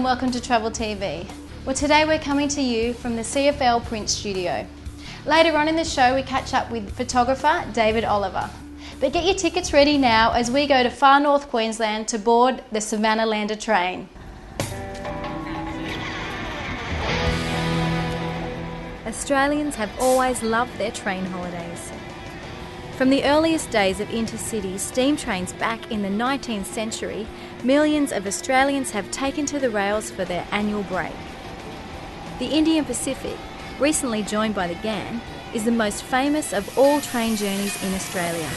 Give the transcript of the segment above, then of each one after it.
and welcome to Travel TV. Well, today we're coming to you from the CFL print studio. Later on in the show we catch up with photographer David Oliver. But get your tickets ready now as we go to far north Queensland to board the Savannah Lander train. Australians have always loved their train holidays. From the earliest days of intercity steam trains back in the 19th century, millions of Australians have taken to the rails for their annual break. The Indian Pacific, recently joined by the GAN, is the most famous of all train journeys in Australia.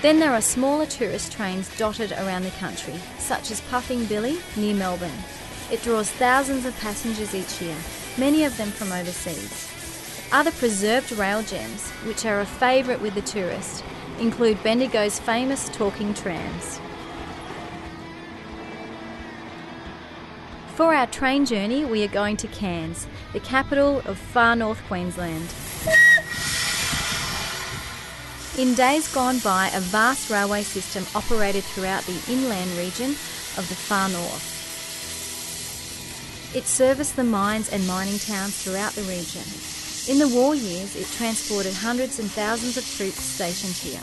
Then there are smaller tourist trains dotted around the country, such as Puffing Billy near Melbourne. It draws thousands of passengers each year, many of them from overseas. Other preserved rail gems, which are a favourite with the tourist, include Bendigo's famous talking trams. For our train journey, we are going to Cairns, the capital of far north Queensland. In days gone by, a vast railway system operated throughout the inland region of the far north. It serviced the mines and mining towns throughout the region. In the war years, it transported hundreds and thousands of troops stationed here.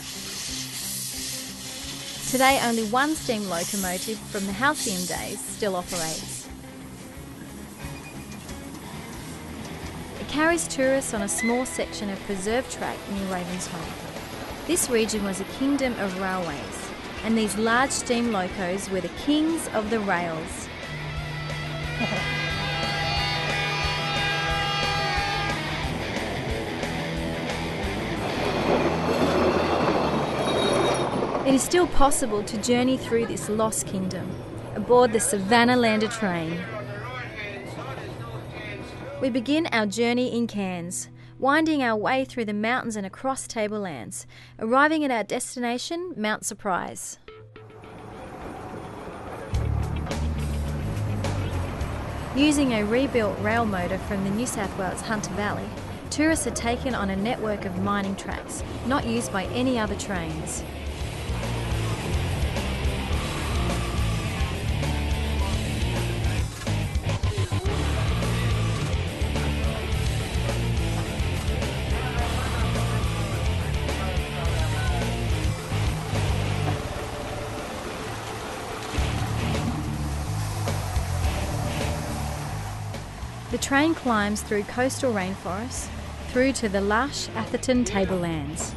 Today, only one steam locomotive from the halcyon days still operates. It carries tourists on a small section of preserved track near Ravenshoe. This region was a kingdom of railways, and these large steam locos were the kings of the rails. It is still possible to journey through this lost kingdom aboard the Savannah Lander train. We begin our journey in Cairns, winding our way through the mountains and across tablelands, arriving at our destination, Mount Surprise. Using a rebuilt rail motor from the New South Wales Hunter Valley, tourists are taken on a network of mining tracks, not used by any other trains. The train climbs through coastal rainforests, through to the lush Atherton tablelands.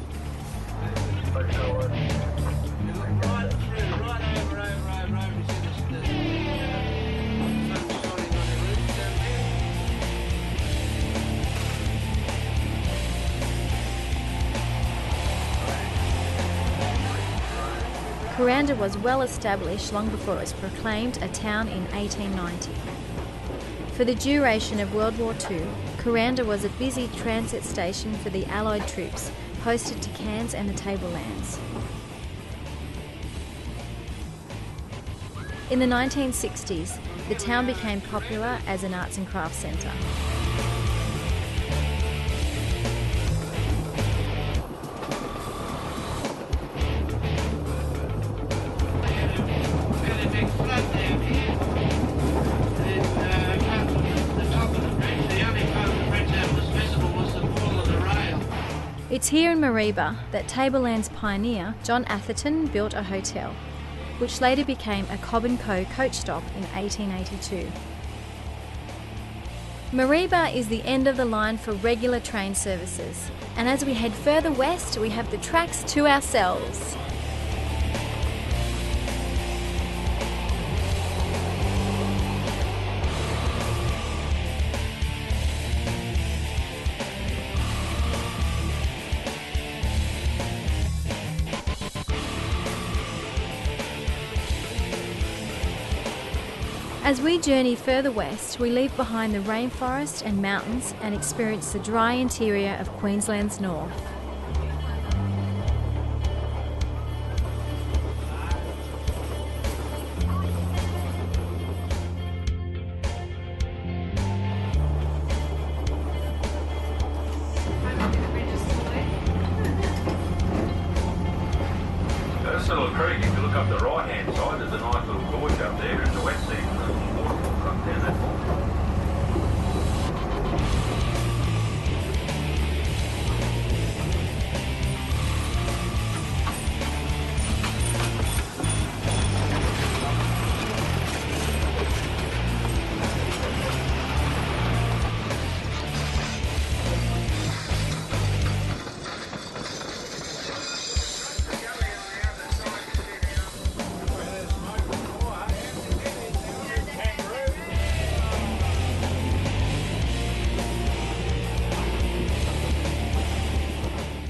Kuranda was well established long before it was proclaimed a town in 1890. For the duration of World War II, Kuranda was a busy transit station for the Allied troops posted to Cairns and the tablelands. In the 1960s, the town became popular as an arts and crafts centre. It's here in Mareeba that Tablelands pioneer John Atherton built a hotel, which later became a Cobb & Co coach stop in 1882. Mareeba is the end of the line for regular train services, and as we head further west we have the tracks to ourselves. As we journey further west, we leave behind the rainforest and mountains and experience the dry interior of Queensland's north. little creek, if you look up the right-hand side, there's a nice little gorge up there in the wet season. There's a little waterfall comes down that point.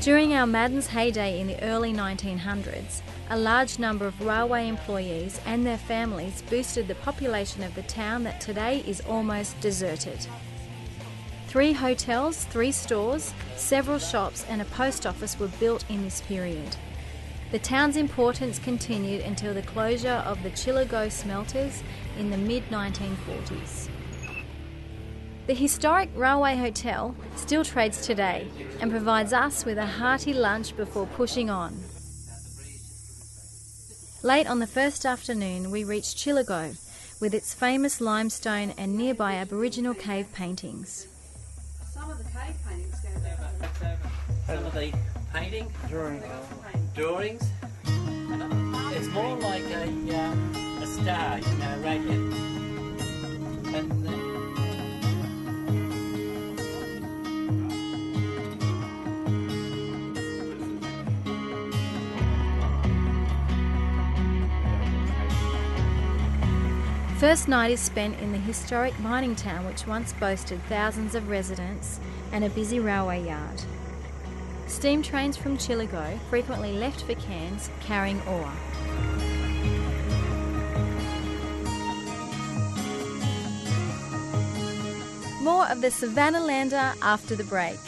During our Madden's heyday in the early 1900s, a large number of railway employees and their families boosted the population of the town that today is almost deserted. 3 hotels, 3 stores, several shops and a post office were built in this period. The town's importance continued until the closure of the Chillagoe smelters in the mid-1940s. The historic Railway Hotel still trades today and provides us with a hearty lunch before pushing on. Late on the first afternoon we reached Chillagoe with its famous limestone and nearby Aboriginal cave paintings. Some of the cave paintings go there. Some of the painting drawings. It's more like a star, you know, right here. And First night is spent in the historic mining town which once boasted thousands of residents and a busy railway yard. Steam trains from Chillagoe frequently left for Cairns carrying ore. More of the Savannah Lander after the break.